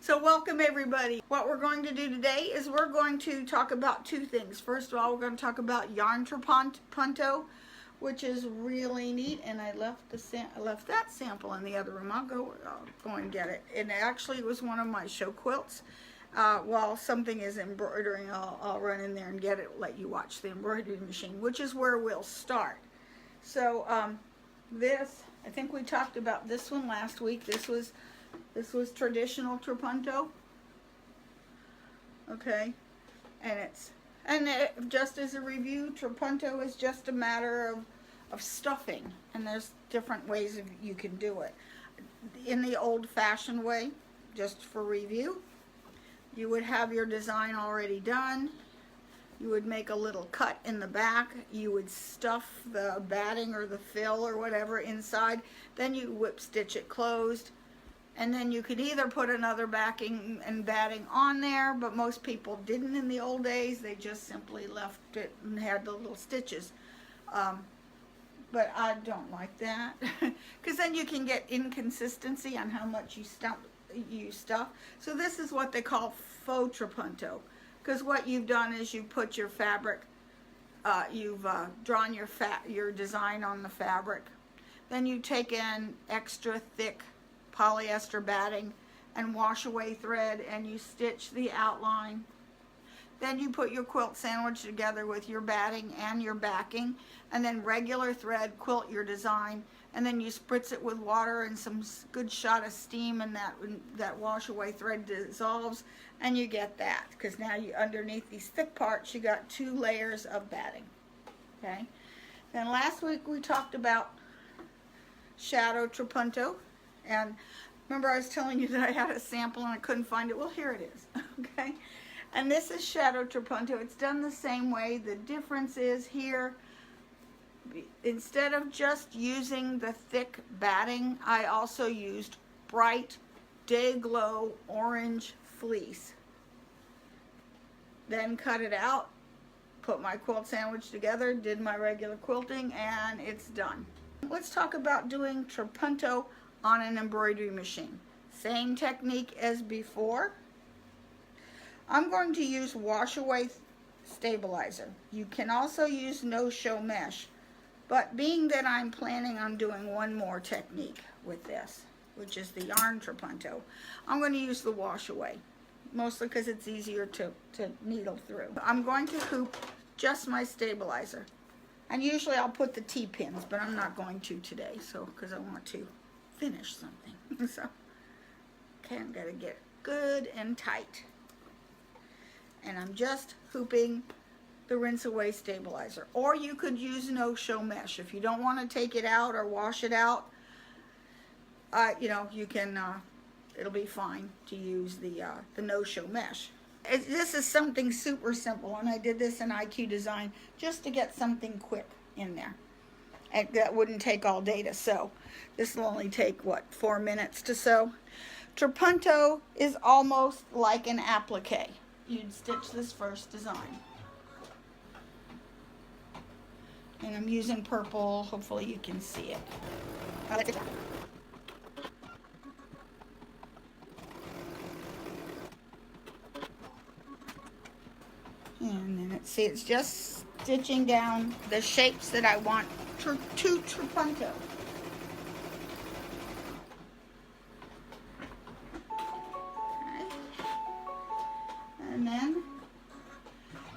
So welcome everybody. What we're going to do today is we're going to talk about two things. First of all, we're going to talk about yarn trapunto, which is really neat, and I left that sample in the other room. I'll go and get it. And actually it was one of my show quilts. While something is embroidering, I'll run in there and get it, let you watch the embroidery machine, which is where we'll start. So this, I think we talked about this one last week. This was traditional trapunto. Okay, and just as a review, trapunto is just a matter of stuffing, and there's different ways you can do it. In the old-fashioned way, just for review, you would have your design already done. You would make a little cut in the back. You would stuff the batting or the fill or whatever inside. Then you whip stitch it closed. And then you could either put another backing and batting on there, but most people didn't in the old days. They just simply left it and had the little stitches. But I don't like that because then you can get inconsistency on how much you stuff. So this is what they call faux trapunto, because what you've done is you put your fabric, you've drawn your design on the fabric. Then you take in extra thick polyester batting and wash away thread, and you stitch the outline. Then you put your quilt sandwich together with your batting and your backing, and then regular thread quilt your design, and then you spritz it with water and some good shot of steam, and that wash away thread dissolves, and you get that, because now you underneath these thick parts you got 2 layers of batting. Okay, then last week we talked about shadow trapunto. And remember I was telling you that I had a sample and I couldn't find it? Well, here it is. Okay, and this is shadow trapunto. It's done the same way. The difference is here, instead of just using the thick batting, I also used bright day glow orange fleece. Then cut it out, put my quilt sandwich together, did my regular quilting, and it's done. Let's talk about doing trapunto on an embroidery machine. Same technique as before. I'm going to use wash away stabilizer. You can also use no-show mesh, but being that I'm planning on doing one more technique with this, which is the yarn trapunto, I'm going to use the wash away, mostly because it's easier to needle through. I'm going to hoop just my stabilizer, and usually I'll put the T-pins, but I'm not going to today, so because I want to finish something. So, okay, I'm gonna get good and tight, and I'm just hooping the rinse away stabilizer. Or you could use no-show mesh if you don't want to take it out or wash it out. You know, you can. It'll be fine to use the no-show mesh. This is something super simple, and I did this in IQ Design just to get something quick in there. And that wouldn't take all day to sew. This will only take, what, 4 minutes to sew. Trapunto is almost like an applique. You'd stitch this first design. And I'm using purple. Hopefully you can see it. And then it's just stitching down the shapes that I want to trapunto. Okay. And then,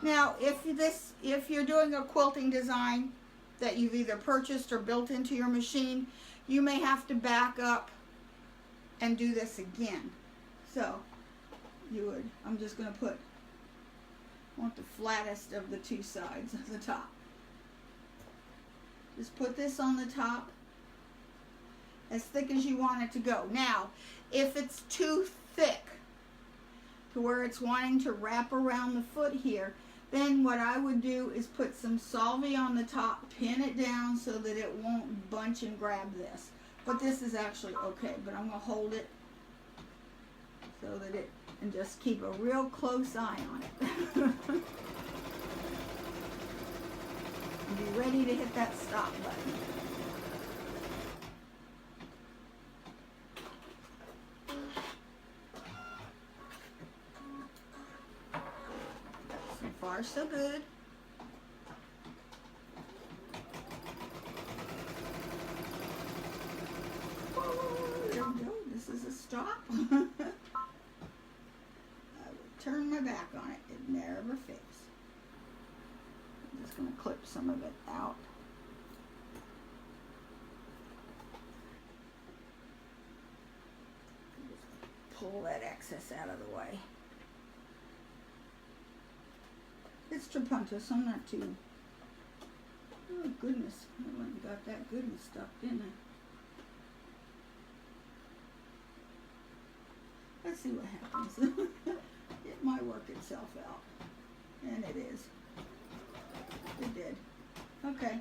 now if you're doing a quilting design that you've either purchased or built into your machine, you may have to back up and do this again. So I'm just going to want the flattest of the 2 sides of the top. Just put this on the top as thick as you want it to go. Now, if it's too thick to where it's wanting to wrap around the foot here, then what I would do is put some salvie on the top, pin it down so that it won't bunch and grab this. But this is actually okay, but I'm going to hold it so that it, and just keep a real close eye on it. And be ready to hit that stop button. far so good. Oh, there we go. This is a stop. I would turn my back on it. It never fails. I'm just going to clip some of it out. Pull that excess out of the way. It's Trapunto, so I'm not too... Oh goodness, I went and got that goodness stuck, didn't I? Let's see what happens. It might work itself out. And it is. It did. Okay.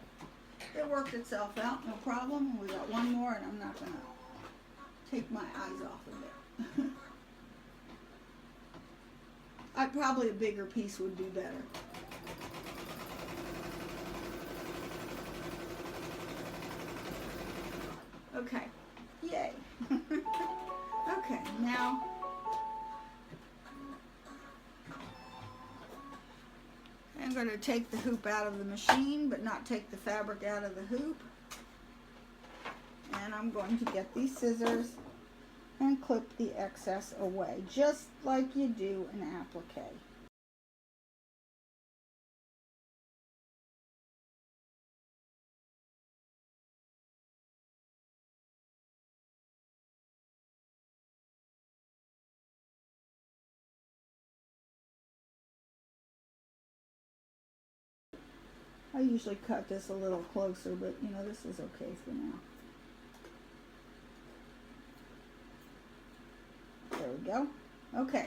It worked itself out, no problem. We got one more and I'm not going to take my eyes off of it. Probably a bigger piece would be better. Okay, yay. Okay, now I'm going to take the hoop out of the machine, but not take the fabric out of the hoop. And I'm going to get these scissors and clip the excess away, just like you do an applique. I usually cut this a little closer, but you know, this is okay for now. There we go. Okay,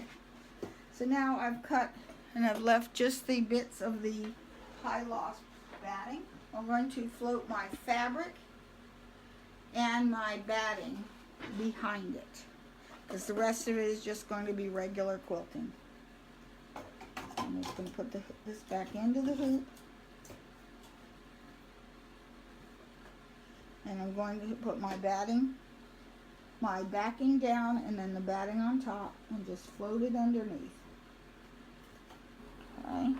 so now I've cut and I've left just the bits of the high loss batting. I'm going to float my fabric and my batting behind it, because the rest of it is just going to be regular quilting. I'm just going to put this back into the hoop. And I'm going to put my backing down and then the batting on top and just float it underneath. Okay.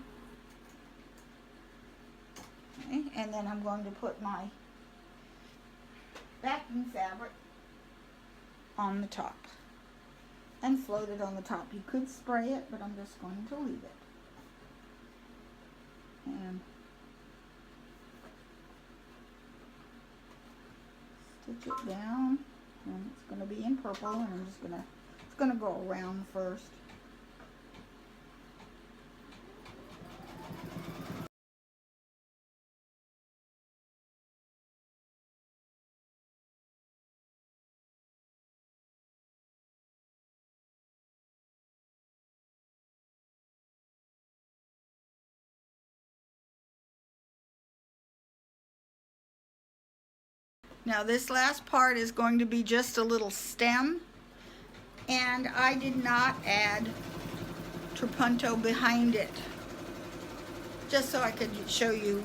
Okay. And then I'm going to put my backing fabric on the top and float it on the top. You could spray it, but I'm just going to leave it. And stitch it down, and it's going to be in purple, and I'm just it's going to go around first. Now this last part is going to be just a little stem, and I did not add Trapunto behind it, just so I could show you.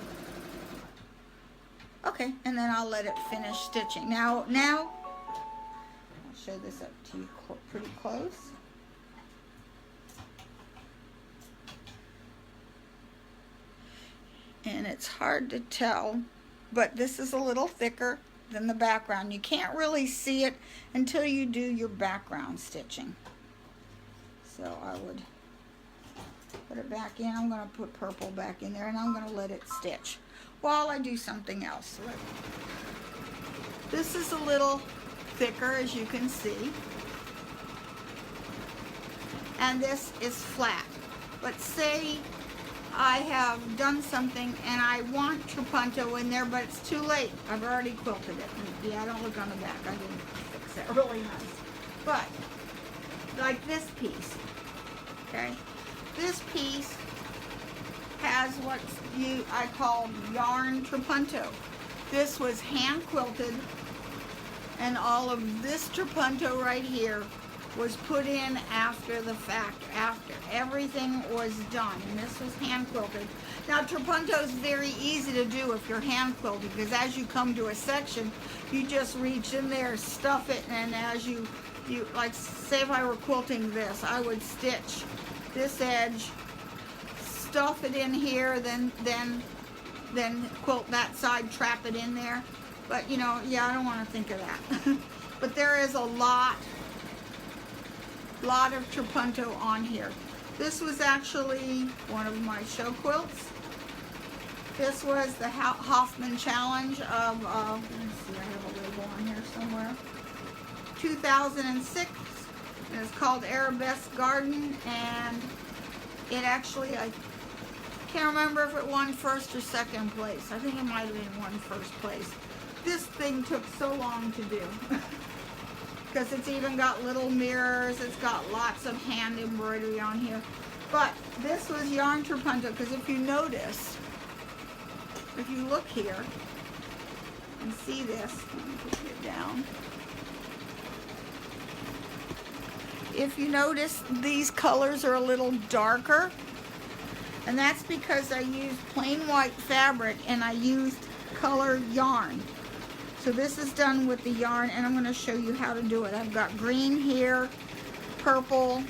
Okay, and then I'll let it finish stitching. Now I'll show this up to you pretty close. And it's hard to tell, but this is a little thicker than the background. You can't really see it until you do your background stitching. So I would put it back in. I'm going to put purple back in there, and I'm going to let it stitch while I do something else. This is a little thicker, as you can see, and this is flat. But say I have done something and I want Trapunto in there, but it's too late. I've already quilted it. And yeah, don't look on the back. I didn't fix that really nice. But like this piece, okay? This piece has what I call yarn Trapunto. This was hand quilted, and all of this Trapunto right here was put in after the fact, after everything was done, and this was hand quilted. Now Trapunto is very easy to do if you're hand quilted, because as you come to a section, you just reach in there, stuff it, and as you like, say if I were quilting this, I would stitch this edge, stuff it in here, then quilt that side, trap it in there. But you know, yeah, I don't want to think of that. But there is a lot of Trapunto on here. This was actually one of my show quilts. This was the Hoffman Challenge of, let me see, I have a label on here somewhere, 2006. And it's called Arabesque Garden, and it actually, I can't remember if it won first or second place. I think it might have been won first place. This thing took so long to do. Because it's even got little mirrors, it's got lots of hand embroidery on here. But this was yarn Trapunto, because if you notice, if you look here and see this, let me put it down. If you notice, these colors are a little darker, and that's because I used plain white fabric and I used color yarn. So this is done with the yarn, and I'm going to show you how to do it. I've got green here, purple,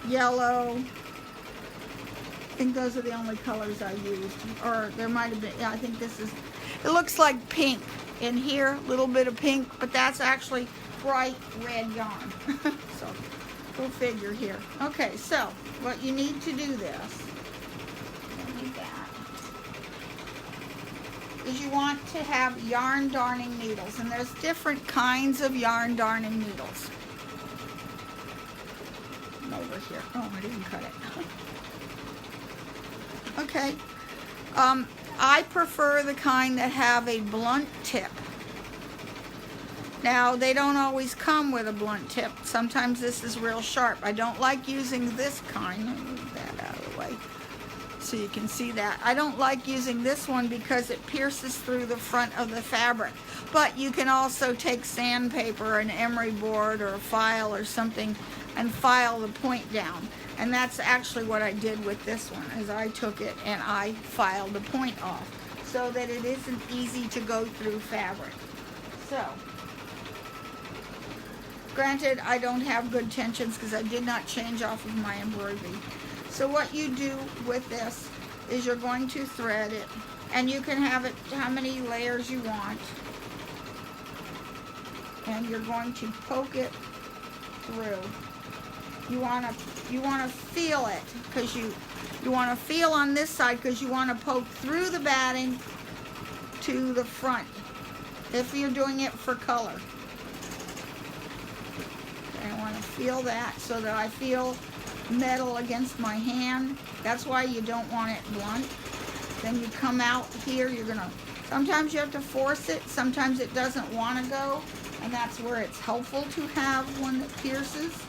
yellow. I think those are the only colors I used. Or there might have been, yeah, I think this is, it looks like pink in here, a little bit of pink, but that's actually bright red yarn. So go figure here. Okay, so what you need to do this, is you want to have yarn darning needles, and there's different kinds of yarn darning needles. I'm over here. Oh, I didn't cut it. Okay. I prefer the kind that have a blunt tip. Now, they don't always come with a blunt tip. Sometimes this is real sharp. I don't like using this kind. Let me move that out of the way so you can see that. I don't like using this one because it pierces through the front of the fabric. But you can also take sandpaper, an emery board, or a file or something and file the point down. And that's actually what I did with this one, is I took it and I filed the point off so that it isn't easy to go through fabric. So, granted, I don't have good tensions because I did not change off of my embroidery. So what you do with this is you're going to thread it, and you can have it how many layers you want, and you're going to poke it through. You want to feel it, because you want to feel on this side, because you want to poke through the batting to the front if you're doing it for color. And I want to feel that so that I feel metal against my hand. That's why you don't want it blunt. Then you come out here, you're gonna, sometimes you have to force it, sometimes it doesn't want to go, and that's where it's helpful to have one that pierces.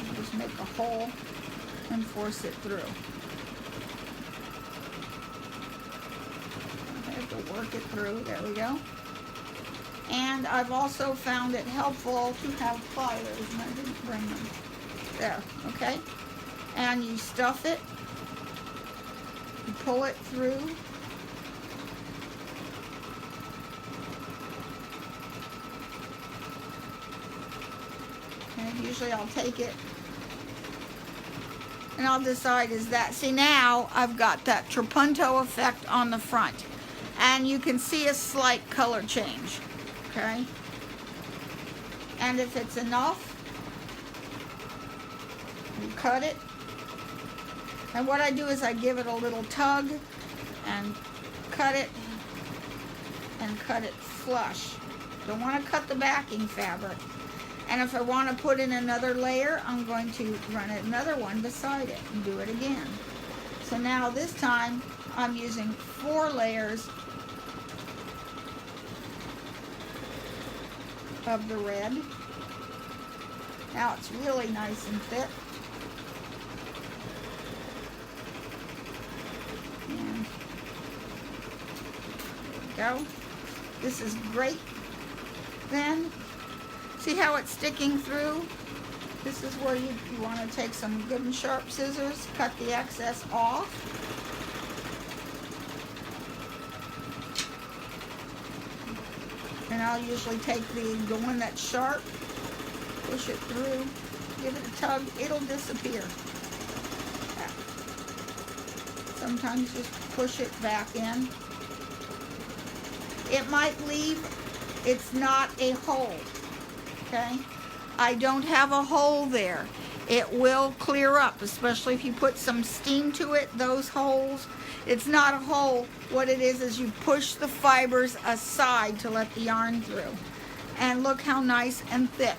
You just make a hole and force it through. I have to work it through. There we go. And I've also found it helpful to have pliers, and I didn't bring them. There, okay? And you stuff it, you pull it through, and usually I'll take it and I'll decide, is that, see, now I've got that Trapunto effect on the front, and you can see a slight color change, okay? And if it's enough, you cut it, and what I do is I give it a little tug and cut it flush. Don't want to cut the backing fabric. And if I want to put in another layer, I'm going to run another one beside it and do it again. So now this time I'm using 4 layers of the red. Now it's really nice and thick. And there we go. This is great. Then, see how it's sticking through? This is where you want to take some good and sharp scissors, cut the excess off. And I'll usually take the one that's sharp, push it through, give it a tug, it'll disappear. Sometimes just push it back in. It might leave, it's not a hole, okay? I don't have a hole there. It will clear up, especially if you put some steam to it, those holes. It's not a hole. What it is you push the fibers aside to let the yarn through. And look how nice and thick.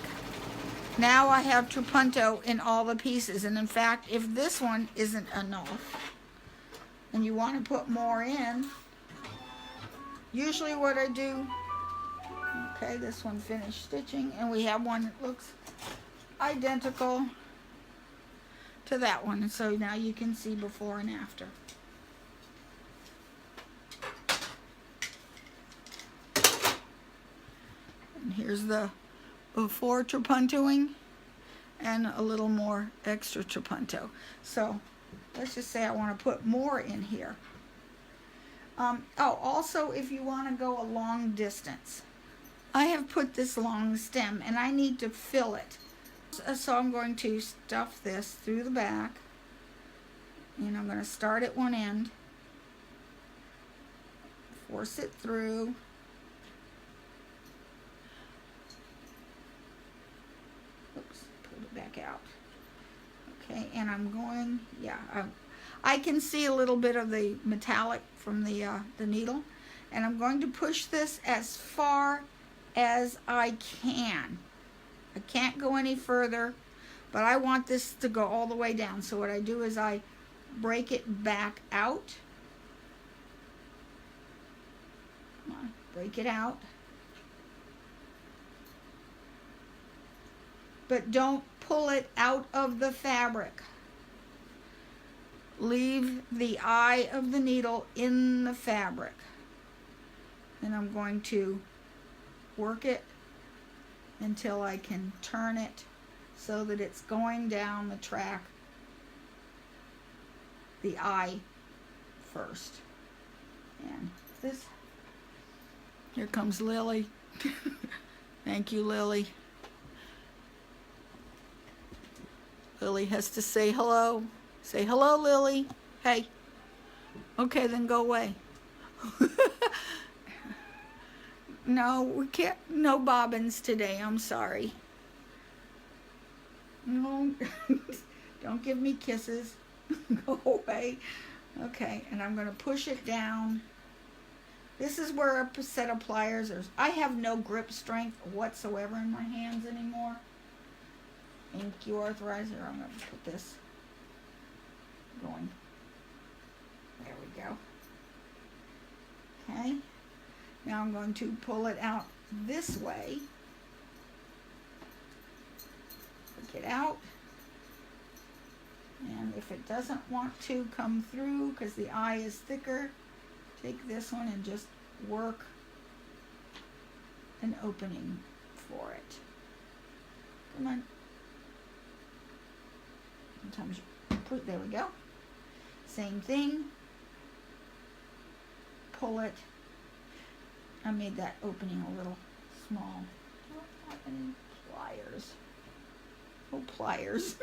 Now I have Trapunto in all the pieces. And in fact, if this one isn't enough, and you want to put more in, usually what I do, okay, this one finished stitching, and we have one that looks identical to that one. And so now you can see before and after. And here's the before Trapuntoing and a little more extra Trapunto. So let's just say I want to put more in here. Also, if you want to go a long distance, I have put this long stem and I need to fill it. So I'm going to stuff this through the back, and I'm going to start at one end, force it through, oops, pull it back out. Okay, and I'm going, I can see a little bit of the metallic from the needle, and I'm going to push this as far as I can. I can't go any further, but I want this to go all the way down. So what I do is I break it back out. Come on, break it out. But don't pull it out of the fabric. Leave the eye of the needle in the fabric. And I'm going to work it until I can turn it so that it's going down the track, the eye first. And this, here comes Lily. Thank you, Lily. Lily has to say hello. Say hello, Lily. Hey. Okay, then go away. No, we can't. No bobbins today. I'm sorry. No, don't give me kisses. Go away. Okay, and I'm going to push it down. This is where a set of pliers are. I have no grip strength whatsoever in my hands anymore. Thank you, Arthrizer. I'm going to put this going. There we go. Okay. Now I'm going to pull it out this way. Take it out. And if it doesn't want to come through because the eye is thicker, take this one and just work an opening for it. Come on. Sometimes you put, there we go. Same thing. Pull it. I made that opening a little small. Don't have any pliers. Oh, pliers.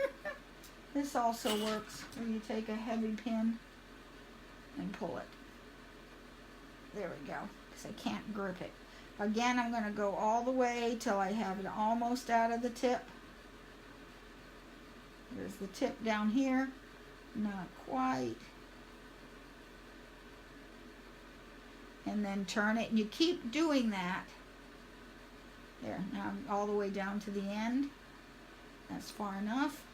This also works where you take a heavy pin and pull it. There we go, because I can't grip it. Again, I'm going to go all the way till I have it almost out of the tip. There's the tip down here. Not quite. And then turn it, and you keep doing that. There, now I'm all the way down to the end. That's far enough.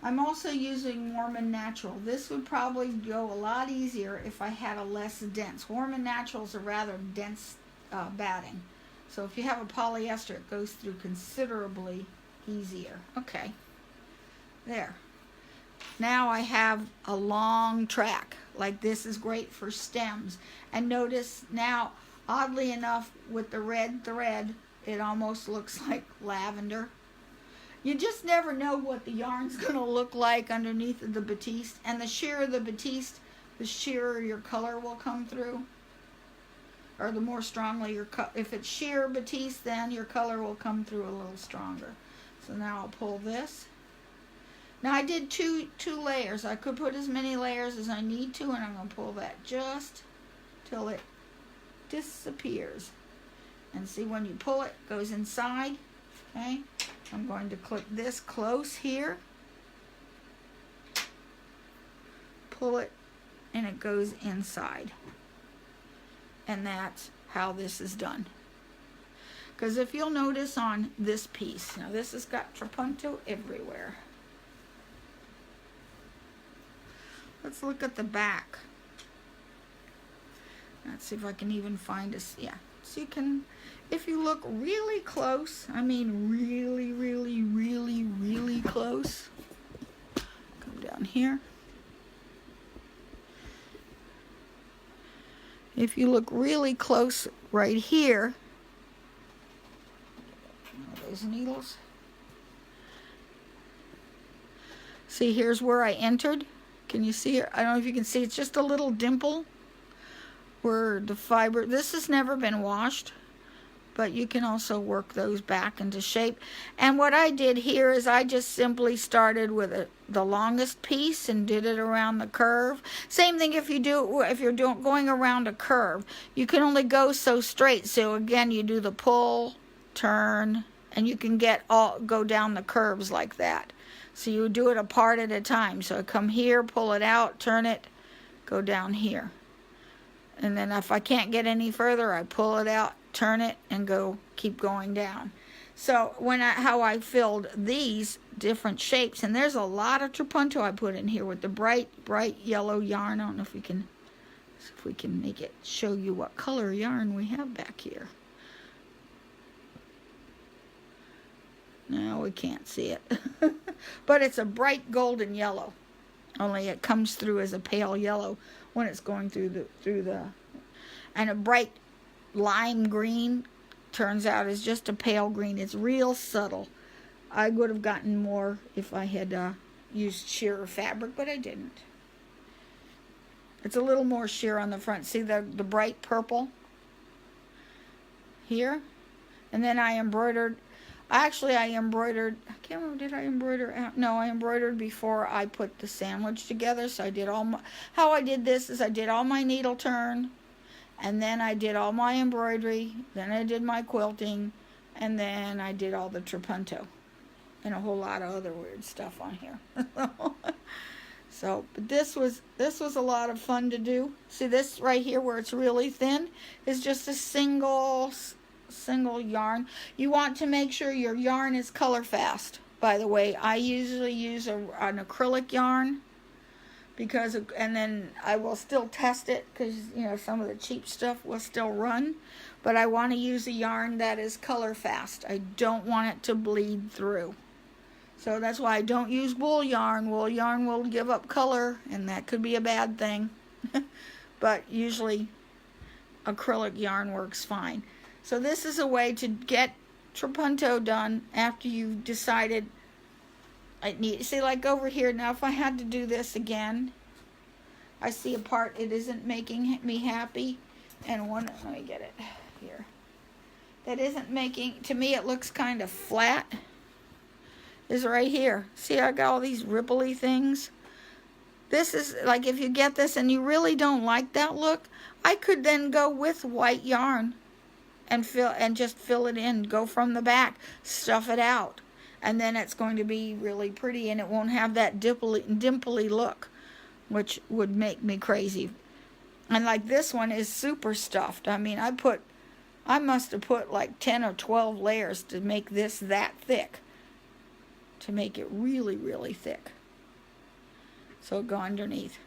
I'm also using Warm and Natural. This would probably go a lot easier if I had a less dense. Warm and Natural is a rather dense batting. So if you have a polyester, it goes through considerably easier. Okay, there. Now I have a long track. Like this is great for stems. And notice now, oddly enough, with the red thread, it almost looks like lavender. You just never know what the yarn's going to look like underneath the batiste. And the sheerer the batiste, the sheerer your color will come through. or the more strongly your if it's sheer batiste, then your color will come through a little stronger. So now I'll pull this. Now I did two layers. I could put as many layers as I need to, and I'm going to pull that just till it disappears. And see, when you pull it, it goes inside. Okay, I'm going to clip this close here, pull it, and it goes inside. And that's how this is done. Because if you'll notice on this piece, now this has got trapunto everywhere. Let's look at the back. Let's see if I can even find a, yeah. So you can, if you look really close, I mean really, really, really, really close. Come down here. If you look really close right here, those needles. See, here's where I entered. Can you see it? I don't know if you can see. It's just a little dimple where the fiber, this has never been washed, but you can also work those back into shape. And what I did here is I just simply started with the longest piece and did it around the curve. Same thing if you're going around a curve. You can only go so straight. So again, you do the pull, turn, and you can go down the curves like that. So you do it a part at a time. So I come here, pull it out, turn it, go down here. And then if I can't get any further, I pull it out, turn it, and keep going down. So how I filled these different shapes, and there's a lot of trapunto I put in here with the bright yellow yarn. I don't know if we can make it show you what color yarn we have back here. No, we can't see it. But it's a bright golden yellow. Only it comes through as a pale yellow when it's going through the and a bright lime green turns out is just a pale green. It's real subtle. I would have gotten more if I had used sheer fabric, but I didn't. It's a little more sheer on the front. See the bright purple here? And then I embroidered. Actually, I embroidered, I can't remember, did I embroider out? No, I embroidered before I put the sandwich together. So I did how I did this is I did all my needle turn, and then I did all my embroidery, then I did my quilting, and then I did all the trapunto, and a whole lot of other weird stuff on here. So, but this was a lot of fun to do. See this right here where it's really thin is just a single yarn. You want to make sure your yarn is color fast. By the way, I usually use an acrylic yarn and then I will still test it because some of the cheap stuff will still run, but I want to use a yarn that is color fast. I don't want it to bleed through. So that's why I don't use wool yarn. Wool yarn will give up color, and that could be a bad thing. But usually acrylic yarn works fine. So this is a way to get trapunto done after you've decided see, like over here, now if I had to do this again, I see a part it isn't making me happy, and let me get it here. That isn't making, to me it looks kind of flat, is right here. See, I got all these ripply things. This is, like if you get this and you really don't like that look, I could then go with white yarn and just fill it in, go from the back, stuff it out, and then it's going to be really pretty, and it won't have that dimply look, which would make me crazy. And like this one is super stuffed. I mean, I must have put like 10 or 12 layers to make this that thick, to make it really, really thick. So it'll go underneath.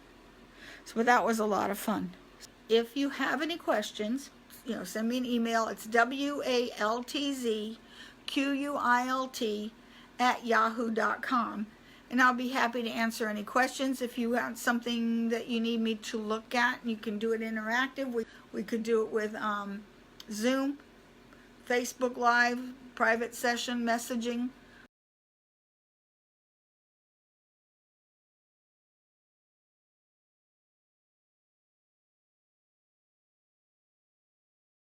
So, but that was a lot of fun. If you have any questions, send me an email. It's waltzquilt@yahoo.com, and I'll be happy to answer any questions. If you have something that you need me to look at, you can do it interactive. We could do it with Zoom, Facebook Live, private session, messaging.